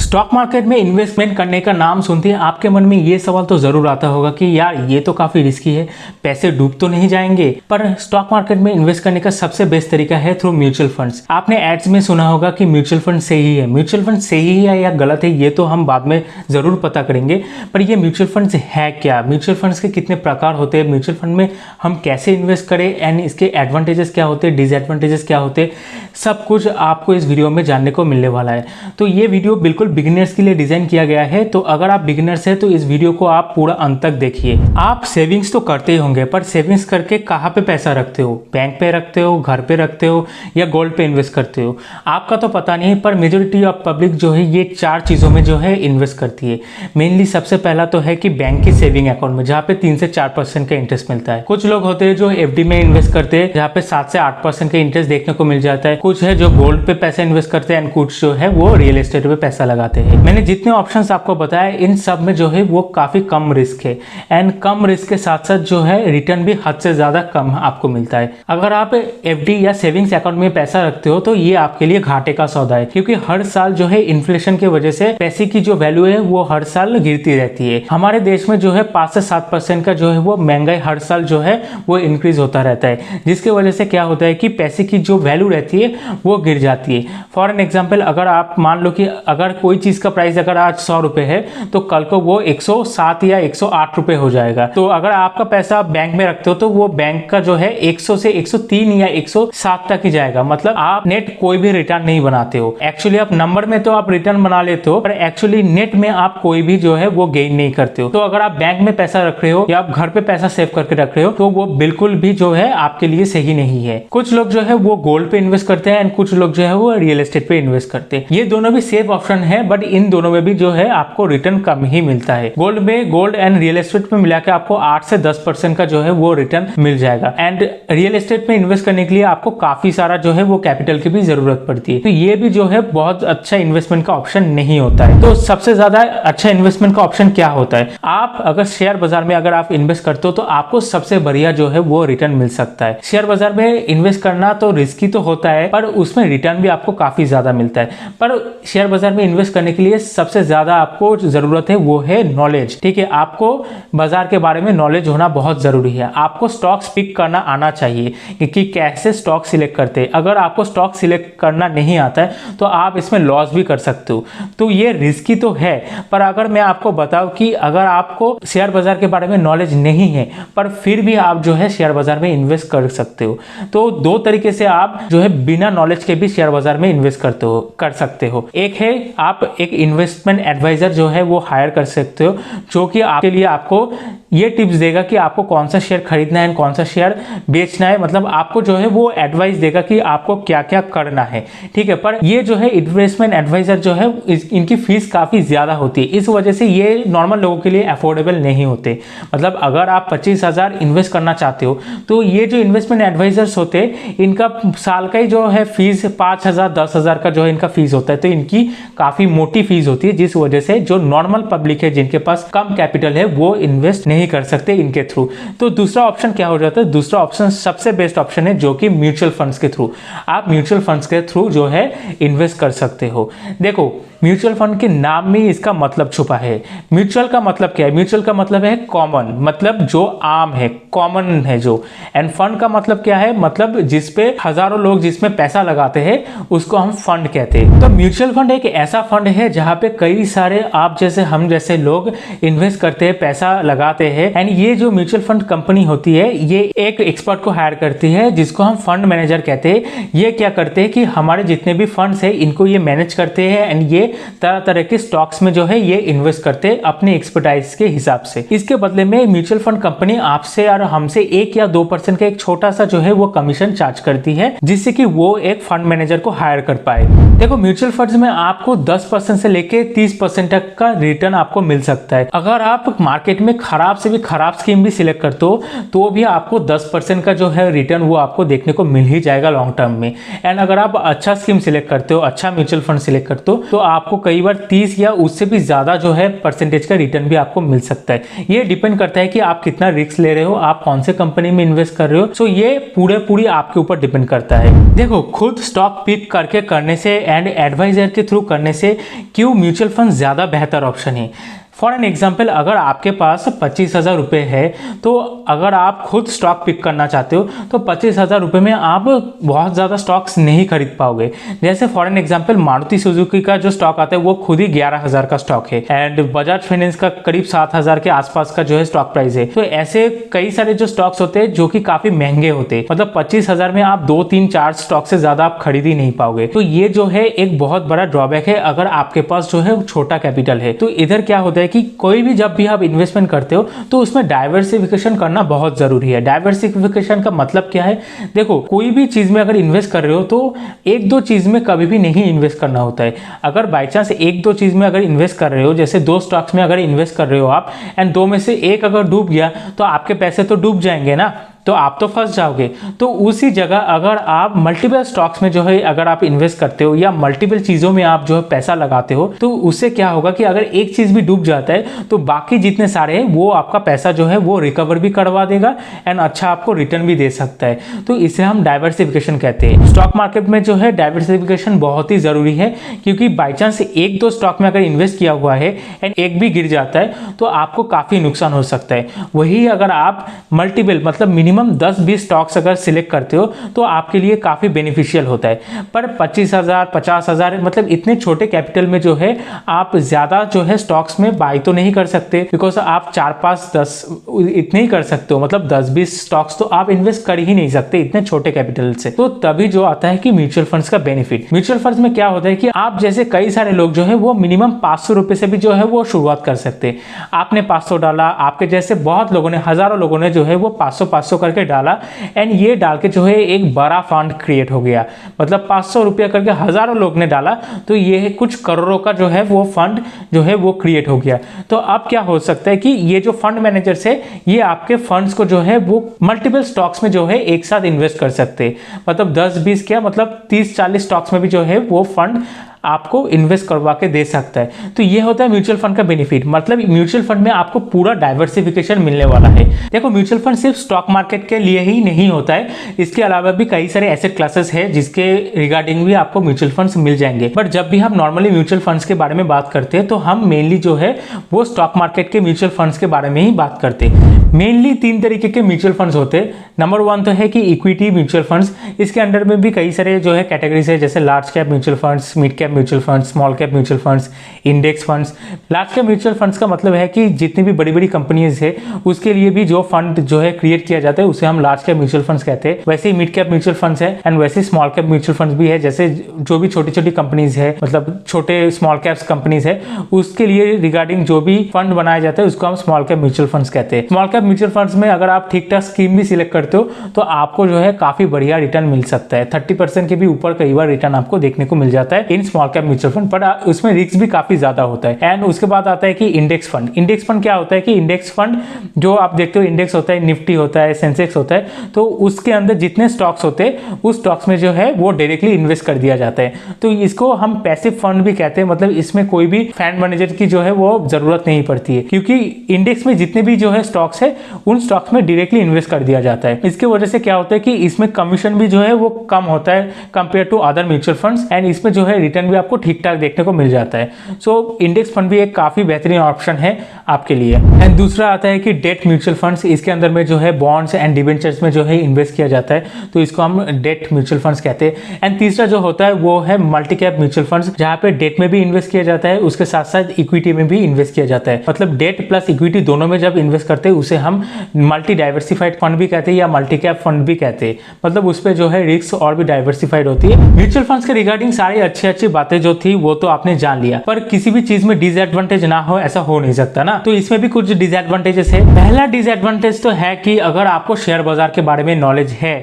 Stock market में investment करने का नाम सुनते ही आपके मन में ये सवाल तो जरूर आता होगा कि यार ये तो काफी रिस्की है, पैसे डूब तो नहीं जाएंगे। पर स्टॉक मार्केट में इन्वेस्ट करने का सबसे बेस्ट तरीका है थ्रू म्यूचुअल फंड्स। आपने एड्स में सुना होगा कि म्यूचुअल फंड सही है। म्यूचुअल फंड सही है या गलत है ये तो हम बाद में जरूर पता करेंगे, पर ये म्यूचुअल फंड्स है क्या, म्यूचुअल फंड्स के कितने प्रकार होते हैं, म्यूचुअल फंड में हम कैसे इन्वेस्ट करें एंड इसके एडवांटेजेस क्या होते हैं, डिसएडवांटेजेस क्या होते हैं, सब कुछ आपको इस वीडियो में जानने को मिलने वाला है। तो ये वीडियो बिल्कुल बिगिनर्स के लिए डिजाइन किया गया है, तो अगर आप बिगिनर्स हैं तो इस वीडियो को आप पूरा अंत तक देखिए। आप सेविंग्स तो करते ही होंगे, पर सेविंग्स करके कहाँ पे पैसा रखते हो, बैंक पे रखते हो, घर पे रखते हो या गोल्ड पे इन्वेस्ट करते हो, आपका तो पता नहीं, पर मेजोरिटी ऑफ पब्लिक जो है ये चार चीज़ों में जो है इन्वेस्ट करती है। मेनली सबसे पहला तो है कि बैंक की सेविंग अकाउंट में, जहाँ पे 3 से 4% का इंटरेस्ट मिलता है। कुछ लोग होते हैं जो एफडी में इन्वेस्ट करते हैं, जहाँ पे 7 से 8% का इंटरेस्ट देखने को मिल जाता है। कुछ है जो गोल्ड पे पैसा इन्वेस्ट करते हैं एंड कुछ जो है वो रियल एस्टेट पे पैसा लगाते हैं। मैंने जितने ऑप्शंस आपको बताया इन सब में जो है वो काफी कम रिस्क है एंड कम रिस्क के साथ साथ जो है रिटर्न भी हद से ज्यादा कम आपको मिलता है। अगर आप एफडी या सेविंग्स अकाउंट में पैसा रखते हो तो ये आपके लिए घाटे का सौदा है, क्योंकि हर साल जो है इन्फ्लेशन की वजह से पैसे की जो वैल्यू है वो हर साल गिरती रहती है। हमारे देश में जो है 5 से 7% का जो है वो महंगाई हर साल जो है वो इंक्रीज होता रहता है, जिसकी वजह से क्या होता है कि पैसे की जो वैल्यू रहती है वो गिर जाती है। फॉर एन एग्जाम्पल, अगर आप मान लो कि अगर कोई चीज का प्राइस अगर आज 100 रुपए है तो कल को वो 107 या 108 रुपए हो जाएगा। तो अगर आपका पैसा बैंक में रखते हो तो वो बैंक का जो है 100 से 103 या 107 तक ही जाएगा, मतलब आप नेट कोई भी रिटर्न नहीं बनाते हो। एक्चुअली आप नंबर में तो आप रिटर्न बना लेते हो, पर एक्चुअली नेट में आप कोई भी जो है वो गेन नहीं करते हो। तो अगर आप बैंक में पैसा रख रहे हो या आप घर पे पैसा सेव करके रख रहे हो तो वो बिल्कुल भी जो है आपके लिए सही नहीं है। कुछ लोग जो है वो गोल्ड पे इन्वेस्ट करते हैं एंड कुछ लोग जो है वो रियल एस्टेट पे इन्वेस्ट करते हैं। ये दोनों भी सेफ ऑप्शन है, बट इन दोनों में भी जो है आपको रिटर्न कम ही मिलता है। गोल्ड एंड रियल एस्टेट में मिला के आपको 8 से 10% का जो है वो रिटर्न मिल जाएगा एंड रियल एस्टेट में इन्वेस्ट करने के लिए आपको काफी सारा जो है वो कैपिटल की भी जरूरत पड़ती है। तो ये भी जो है बहुत अच्छा इन्वेस्टमेंट का ऑप्शन नहीं होता है। तो सबसे ज्यादा अच्छा इन्वेस्टमेंट का ऑप्शन क्या होता है? आप अगर शेयर बाजार में अगर आप इन्वेस्ट करते हो तो आपको सबसे बढ़िया जो है वो रिटर्न मिल सकता है। शेयर बाजार में इन्वेस्ट करना तो रिस्की तो होता है, पर उसमें रिटर्न भी आपको काफी ज्यादा मिलता है। पर शेयर बाजार में इन्वेस्ट करने के लिए सबसे ज्यादा आपको जरूरत है वो है नॉलेज। ठीक है, आपको बाजार के बारे में नॉलेज होना बहुत जरूरी है। आपको स्टॉक्स पिक करना आना चाहिए कि कैसे स्टॉक सिलेक्ट करते हैं। अगर आपको स्टॉक सिलेक्ट करना नहीं आता है तो आप इसमें लॉस भी कर सकते हो। तो ये रिस्की तो है, पर अगर मैं आपको बताऊं कि अगर आपको शेयर बाजार के बारे में नॉलेज नहीं है पर फिर भी आप जो है शेयर बाजार में इन्वेस्ट कर सकते हो। तो दो तरीके से आप जो है बिना नॉलेज के भी शेयर बाजार में इन्वेस्ट कर सकते हो। एक है आप एक इन्वेस्टमेंट एडवाइजर जो है वो हायर कर सकते हो, जो कि आपके लिए आपको ये टिप्स देगा कि आपको कौन सा शेयर खरीदना है, कौन सा शेयर बेचना है, मतलब आपको जो है वो एडवाइस देगा कि आपको क्या क्या करना है। ठीक है, पर ये जो है इन्वेस्टमेंट एडवाइजर जो है इनकी फीस काफी ज्यादा होती है, इस वजह से ये नॉर्मल लोगों के लिए अफोर्डेबल नहीं होते। मतलब अगर आप 25,000 इन्वेस्ट करना चाहते हो तो ये जो इन्वेस्टमेंट एडवाइजर्स होते हैं इनका साल का ही जो है फीस 5,000 10,000 का जो है इनका फीस होता है। तो इनकी काफी मोटी फीस होती है, जिस वजह से जो नॉर्मल पब्लिक है जिनके पास कम कैपिटल है वो इन्वेस्ट नहीं कर सकते इनके थ्रू। तो दूसरा ऑप्शन क्या हो जाता है? दूसरा ऑप्शन सबसे बेस्ट ऑप्शन है जो कि म्यूचुअल फंड्स के थ्रू। आप म्यूचुअल फंड्स के थ्रू जो है इन्वेस्ट कर सकते हो। देखो, म्यूचुअल फंड के नाम में इसका मतलब छुपा है। म्यूचुअल का मतलब क्या है? म्यूचुअल का मतलब है कॉमन, मतलब जो आम है, कॉमन है जो। एंड फंड का मतलब क्या है? मतलब जिसपे हजारों लोग जिसमें पैसा लगाते हैं उसको हम फंड कहते हैं। तो म्यूचुअल फंड एक ऐसा फंड है जहां पे कई सारे आप जैसे हम जैसे लोग इन्वेस्ट करते हैं, पैसा लगाते हैं। एंड ये जो म्यूचुअल फंड कंपनी होती है ये एक एक्सपर्ट को हायर करती है जिसको हम फंड मैनेजर कहते हैं। ये क्या करते हैं कि हमारे जितने भी फंड्स है इनको ये मैनेज करते हैं एंड ये तरह तरह के स्टॉक्स में जो है ये इन्वेस्ट करते हैं अपने एक्सपर्टाइज के हिसाब से। इसके बदले में म्यूचुअल फंड कंपनी आपसे और हमसे 1 या 2% का एक छोटा सा जो है वो कमीशन चार्ज करती है, जिससे कि वो एक फंड मैनेजर को हायर कर पाए। देखो, म्यूचुअल फंड्स में आपको 10% से लेके 30% तक का रिटर्न आपको मिल सकता है। अगर आप मार्केट में खराब से भी खराब स्कीम भी सिलेक्ट करते हो तो भी आपको 10% का जो है रिटर्न वो आपको देखने को मिल ही जाएगा लॉन्ग टर्म में। एंड अगर आप अच्छा स्कीम सिलेक्ट करते हो, अच्छा म्यूचुअल फंड सिलेक्ट करते हो तो आपको कई बार 30 या उससे भी ज्यादा जो है परसेंटेज का रिटर्न भी आपको मिल सकता है। ये डिपेंड करता है कि आप कितना रिस्क ले रहे हो, आप कौन से कंपनी में इन्वेस्ट कर रहे हो। सो ये पूरी आपके ऊपर डिपेंड करता है। देखो, खुद स्टॉक पिक करके करने से एंड एडवाइजर के थ्रू करने से से क्यों म्यूचुअल फंड ज़्यादा बेहतर ऑप्शन है। फॉर एन एग्जाम्पल, अगर आपके पास 25,000 रुपये है तो अगर आप खुद स्टॉक पिक करना चाहते हो तो 25,000 रुपये में आप बहुत ज़्यादा स्टॉक्स नहीं खरीद पाओगे। जैसे for an example Maruti Suzuki का जो स्टॉक आता है वो खुद ही 11,000 का स्टॉक है एंड बजाज फाइनेंस का करीब 7,000 के आसपास का जो है स्टॉक प्राइस है। तो ऐसे कई सारे जो स्टॉक्स होते हैं जो कि काफ़ी महंगे होते हैं, मतलब 25,000 में आप 2, 3, 4 स्टॉक से ज़्यादा आप खरीद ही नहीं पाओगे। तो ये जो है एक बहुत बड़ा ड्रॉबैक है अगर आपके पास जो है छोटा कैपिटल है। तो इधर क्या होता है कि कोई भी जब भी आप इन्वेस्टमेंट करते हो तो उसमें डाइवर्सिफिकेशन करना बहुत जरूरी है। डाइवर्सिफिकेशन का मतलब क्या है, देखो कोई भी चीज में अगर इन्वेस्ट कर रहे हो तो एक दो चीज में कभी भी नहीं इन्वेस्ट करना होता है। अगर बाई चांस एक दो चीज में अगर इन्वेस्ट कर रहे हो, जैसे 2 स्टॉक्स में अगर इन्वेस्ट कर रहे हो आप एंड 2 में से एक अगर डूब गया तो आपके पैसे तो डूब जाएंगे ना, तो आप तो फंस जाओगे। तो उसी जगह अगर आप मल्टीपल स्टॉक्स में जो है अगर आप इन्वेस्ट करते हो या मल्टीपल चीज़ों में आप जो है पैसा लगाते हो तो उससे क्या होगा कि अगर एक चीज़ भी डूब जाता है तो बाकी जितने सारे हैं वो आपका पैसा जो है वो रिकवर भी करवा देगा एंड अच्छा आपको रिटर्न भी दे सकता है। तो इसे हम डाइवर्सिफिकेशन कहते हैं। स्टॉक मार्केट में जो है डाइवर्सिफिकेशन बहुत ही ज़रूरी है क्योंकि बाई चांस एक दो स्टॉक में अगर इन्वेस्ट किया हुआ है एंड एक भी गिर जाता है तो आपको काफ़ी नुकसान हो सकता है। वही अगर आप मल्टीपल मतलब मिनिमम 10-20 स्टॉक्स अगर सिलेक्ट करते हो तो आपके लिए काफ़ी बेनिफिशियल होता है। पर 25,000 50,000 मतलब इतने छोटे कैपिटल में जो है आप ज़्यादा जो है स्टॉक्स में बाई तो नहीं कर सकते, बिकॉज आप 4-5-10 इतने ही कर सकते हो, मतलब 10-20 स्टॉक्स तो आप इन्वेस्ट कर ही नहीं सकते इतने छोटे कैपिटल से। तो तभी जो आता है कि म्यूचुअल फंड्स का बेनिफिट। म्यूचुअल फंड्स में क्या होता है कि आप जैसे कई सारे लोग जो है वो मिनिमम 500 रुपये से भी जो है वो शुरुआत कर सकते हैं। आपने 500 डाला, आपके जैसे बहुत लोगों ने, हजारों लोगों ने जो है वो 500 करके डाला एंड ये डाल के जो है एक बड़ा फंड क्रिएट हो गया। मतलब 500 रुपया करके हजारों लोग ने डाला तो ये कुछ करोड़ों का जो है वो फंड जो है वो क्रिएट हो गया। तो अब क्या हो सकता है कि ये जो फंड मैनेजर्स है ये आपके फंड्स को जो है वो मल्टीपल स्टॉक्स में जो है एक साथ इन्वेस्ट कर सकते हैं। मतलब 10-20 क्या मतलब 30-40 स्टॉक्स में भी जो है वो फंड आपको इन्वेस्ट करवा के दे सकता है। तो ये होता है म्यूचुअल फंड का बेनिफिट। मतलब म्यूचुअल फंड में आपको पूरा डाइवर्सिफिकेशन मिलने वाला है। देखो म्यूचुअल फंड सिर्फ स्टॉक मार्केट के लिए ही नहीं होता है, इसके अलावा भी कई सारे एसेट क्लासेस है जिसके रिगार्डिंग भी आपको म्यूचुअल फंड्स मिल जाएंगे। बट जब भी हम नॉर्मली म्यूचुअल फंड्स के बारे में बात करते हैं तो हम मेनली जो है वो स्टॉक मार्केट के म्यूचुअल फंड्स के बारे में ही बात करते हैं। मेनली 3 तरीके के म्यूचुअल फंड्स होते हैं। नंबर 1 तो है कि इक्विटी म्यूचुअल फंड्स, इसके अंडर में भी कई सारे जो है कैटेगरीज है, जैसे large cap mutual funds, mid cap mutual funds, small cap mutual funds, index funds. Large cap mutual funds का मतलब है कि जितनी भी बड़ी बड़ी कंपनीज है उसके लिए भी जो फंड जो है क्रिएट किया जाता है उसे हम लार्ज कैप म्यूचुअल फंड्स कहते हैं। वैसे ही मिड कैप म्यूचुअल फंड्स है एंड वैसे स्मॉल कैप म्यूचुअल फंड्स भी है, जैसे जो भी छोटी छोटी कंपनीज है, मतलब छोटे स्मॉल कैप्स कंपनीज है, उसके लिए रिगार्डिंग जो भी फंड बनाया जाता है उसको हम स्मॉल कैप म्यूचुअल फंड्स कहते हैं। स्मॉल कैप म्यूचुअल फंड्स में अगर आप ठीक ठाक स्कीम भी सिलेक्ट करते हो तो आपको जो है काफी बढ़िया रिटर्न मिल सकता है। 30% के भी ऊपर कई बार रिटर्न आपको देखने को मिल जाता है in small cap mutual fund, पर उसमें रिस्क भी काफी ज्यादा होता है। एंड उसके बाद आता है कि इंडेक्स फंड। इंडेक्स फंड क्या होता है कि इंडेक्स फंड जो आप देखते हो, इंडेक्स होता है, निफ्टी होता है, सेंसेक्स होता है, तो उसके अंदर जितने स्टॉक्स होते हैं उस स्टॉक्स में जो है वो डायरेक्टली इन्वेस्ट कर दिया जाता है। तो इसको हम पैसिव फंड भी कहते हैं। मतलब इसमें कोई भी फंड मैनेजर की जो है वो जरूरत नहीं पड़ती है, क्योंकि इंडेक्स में जितने भी जो है स्टॉक्स है उन स्टॉक्स में डायरेक्टली इन्वेस्ट कर दिया जाता है। इसके वजह से क्या होता है कि इसमें कमीशन भी जो है वो कम होता है compare to other mutual funds and इसमें जो है रिटर्न भी आपको ठीक ठाक देखने को मिल जाता है। सो इंडेक्स फंड भी एक काफी बेहतरीन ऑप्शन है आपके लिए। एंड दूसरा आता है कि डेट म्यूचुअल फंड्स। इसके अंदर में जो है बॉन्ड्स एंड डिबेंचर्स में जो है इन्वेस्ट किया जाता है, तो इसको हम डेट म्यूचुअल फंड्स कहते हैं। एंड तीसरा जो होता है वो है मल्टी कैप म्यूचुअल फंड्स, जहां पे डेट में भी इन्वेस्ट किया जाता है, उसके साथ साथ इक्विटी में भी इन्वेस्ट किया जाता है। मतलब डेट प्लस इक्विटी दोनों में जब इन्वेस्ट करते हैं उसे हम मल्टी डाइवर्सिफाइड फंड भी कहते हैं या मल्टी कैप फंड भी कहते हैं। मतलब उस पर जो है रिस्क और भी डाइवर्सिफाइड होती है। म्यूचुअल फंड्स के रिगार्डिंग सारी अच्छी बातें जो थी वो तो आपने जान लिया, पर किसी भी चीज में डिसएडवांटेज ना हो ऐसा हो नहीं सकता ना। तो इसमें भी कुछ डिसएडवांटेजेस है। पहला डिसएडवांटेज तो है कि अगर आपको शेयर बाजार के बारे में नॉलेज है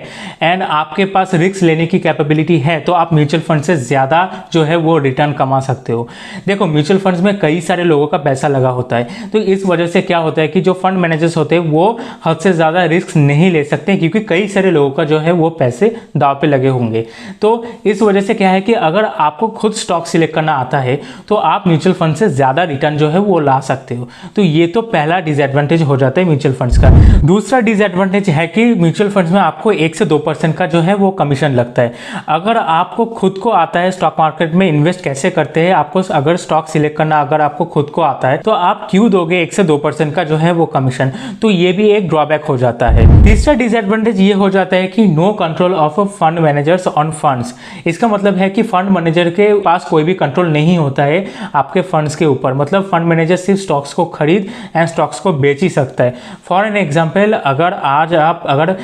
एंड आपके पास रिस्क लेने की कैपेबिलिटी है तो आप म्यूचुअल फंड से ज्यादा जो है वो रिटर्न कमा सकते हो। देखो म्यूचुअल फंड्स में कई सारे लोगों का पैसा लगा होता है, तो इस वजह से क्या होता है कि जो फंड मैनेजर्स होते हैं वो हद से ज़्यादा रिस्क नहीं ले सकते, क्योंकि कई सारे लोगों का जो है वो पैसे दांव पे लगे होंगे। तो इस वजह से क्या है कि अगर आपको खुद स्टॉक सिलेक्ट करना आता है तो आप म्यूचुअल फंड से ज़्यादा रिटर्न जो है वो ला सकते हो। तो ये तो पहला डिसएडवांटेज हो जाता है म्यूचुअल फंड्स का। दूसरा डिसएडवांटेज है कि म्यूचुअल फंड्स में आपको 1 से 2% का जो है वो कमीशन लगता है। अगर आपको खुद को आता है स्टॉक मार्केट में इन्वेस्ट कैसे करते हैं, आपको अगर स्टॉक सिलेक्ट करना अगर आपको खुद को आता है तो आप क्यों दोगे 1 से 2% का जो है वो कमीशन। तो ये भी एक ड्रॉबैक हो जाता है। तीसरा डिसएडवांटेज ये हो जाता है कि no control of fund managers on funds. इसका मतलब है कि फंड मैनेजर के पास कोई भी कंट्रोल नहीं होता है आपके फंड्स के ऊपर। मतलब फंड मैनेजर सिर्फ स्टॉक्स को खरीद एंड स्टॉक्स को बेच ही सकता है। फॉर एन एग्जाम्पल, अगर आज आप अगर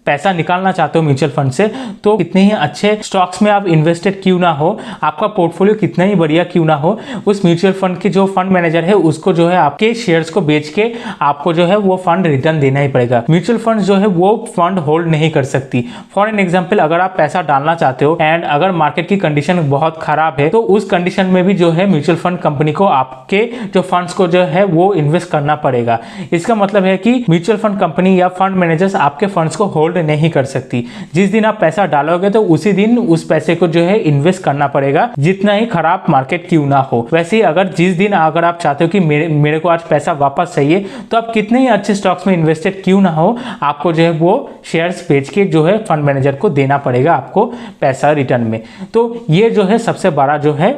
पैसा निकालना चाहते हो म्यूचुअल फंड से, तो कितने ही अच्छे स्टॉक्स में आप इन्वेस्टेड क्यों ना हो, आपका पोर्टफोलियो कितना ही बढ़िया क्यों ना हो, उस म्यूचुअल फंड के जो फंड मैनेजर है उसको जो है आपके शेयर्स को बेच के आपको जो है वो फंड रिटर्न देना ही पड़ेगा। म्यूचुअल फंड जो है वो फंड होल्ड नहीं कर सकती। फॉर एन एग्जाम्पल, अगर आप पैसा डालना चाहते हो एंड अगर मार्केट की कंडीशन बहुत खराब है तो उस कंडीशन में भी जो है म्यूचुअल फंड कंपनी को आपके जो फंड्स को जो है वो इन्वेस्ट करना पड़ेगा। इसका मतलब है कि म्यूचुअल फंड कंपनी या फंड मैनेजर्स आपके फंड्स को होल्ड नहीं कर सकती। जिस दिन आप पैसा डालोगे तो उसी दिन उस पैसे को जो है इन्वेस्ट करना पड़ेगा, जितना ही खराब मार्केट क्यों ना हो। वैसे ही अगर जिस दिन अगर आप चाहते हो कि मेरे को आज पैसा वापस चाहिए, तो आप कितने ही अच्छे स्टॉक्स में इन्वेस्टेड क्यों ना हो, आपको जो है वो शेयर्स बेच के जो है फंड मैनेजर को देना पड़ेगा आपको पैसा रिटर्न में। तो ये जो है सबसे बड़ा जो है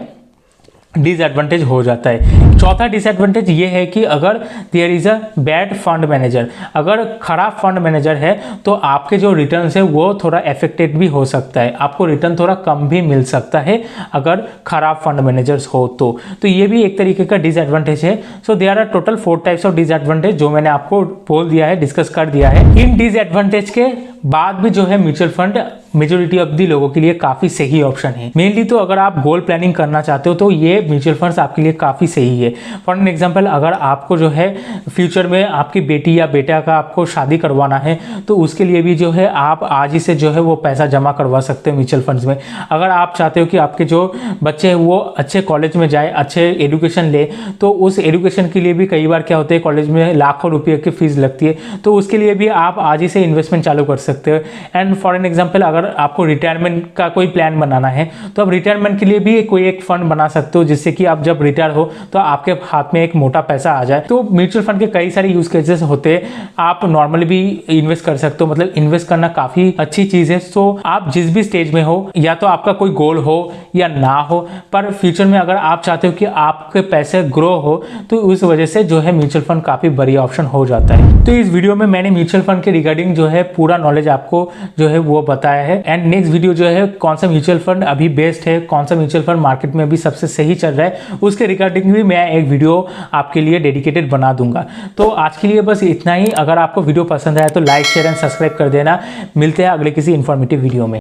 डिसएडवांटेज हो जाता है। चौथा डिसएडवांटेज ये है कि अगर there is a bad fund manager, अगर खराब फंड मैनेजर है तो आपके जो रिटर्न्स है वो थोड़ा अफेक्टेड भी हो सकता है, आपको रिटर्न थोड़ा कम भी मिल सकता है अगर खराब फंड मैनेजर्स हो तो ये भी एक तरीके का डिसएडवांटेज है। So there are total 4 types of disadvantage जो मैंने आपको बोल दिया है, डिस्कस कर दिया है। इन डिसएडवांटेज के बाद भी जो है mutual fund majority of the लोगों के लिए काफी सही ऑप्शन है। मेनली तो अगर आप गोल प्लानिंग करना चाहते हो तो ये म्यूचुअल फंड्स आपके लिए काफी सही है। फॉर एन एग्जांपल, अगर आपको जो है फ्यूचर में आपकी बेटी या बेटा का आपको शादी करवाना है तो उसके लिए भी जो है आप आज ही से जो है वो पैसा जमा करवा सकते हो म्यूचुअल फंड्स में। अगर आप चाहते हो कि आपके जो बच्चे हैं वो अच्छे कॉलेज में जाए, अच्छे एजुकेशन ले, तो उस एजुकेशन के लिए भी कई बार क्या होता है कॉलेज में लाखों रुपये की फीस लगती है, तो उसके लिए भी आप आज ही से इन्वेस्टमेंट चालू कर सकते हो। एंड फॉर एन एग्जांपल, अगर आपको रिटायरमेंट का कोई प्लान बनाना है तो आप रिटायरमेंट के लिए भी कोई एक फंड बना सकते हो, जिससे कि आप जब रिटायर हो तो आपके हाथ में एक मोटा पैसा आ जाए। तो म्यूचुअल फंड के कई सारे यूज केसेस होते हैं, आप नॉर्मली भी इन्वेस्ट कर सकते हो। मतलब इन्वेस्ट करना काफी अच्छी चीज है। सो आप जिस भी स्टेज में हो, या तो आपका कोई गोल हो या ना हो, पर फ्यूचर में अगर आप चाहते हो कि आपके पैसे ग्रो हो तो उस वजह से जो है म्यूचुअल फंड काफी बढ़िया ऑप्शन हो जाता है। तो इस वीडियो में मैंने म्यूचुअल फंड के रिगार्डिंग जो है पूरा नॉलेज आपको जो है वो बताया है। एंड नेक्स्ट वीडियो जो है कौन सा म्यूचुअल फंड अभी बेस्ट है, कौन सा म्यूचुअल फंड मार्केट में अभी सबसे सही चल रहा है, उसके रिगार्डिंग भी मैं एक वीडियो आपके लिए डेडिकेटेड बना दूंगा। तो आज के लिए बस इतना ही। अगर आपको वीडियो पसंद आया तो लाइक शेयर एंड सब्सक्राइब कर देना। मिलते हैं अगले किसी इंफॉर्मेटिव वीडियो में।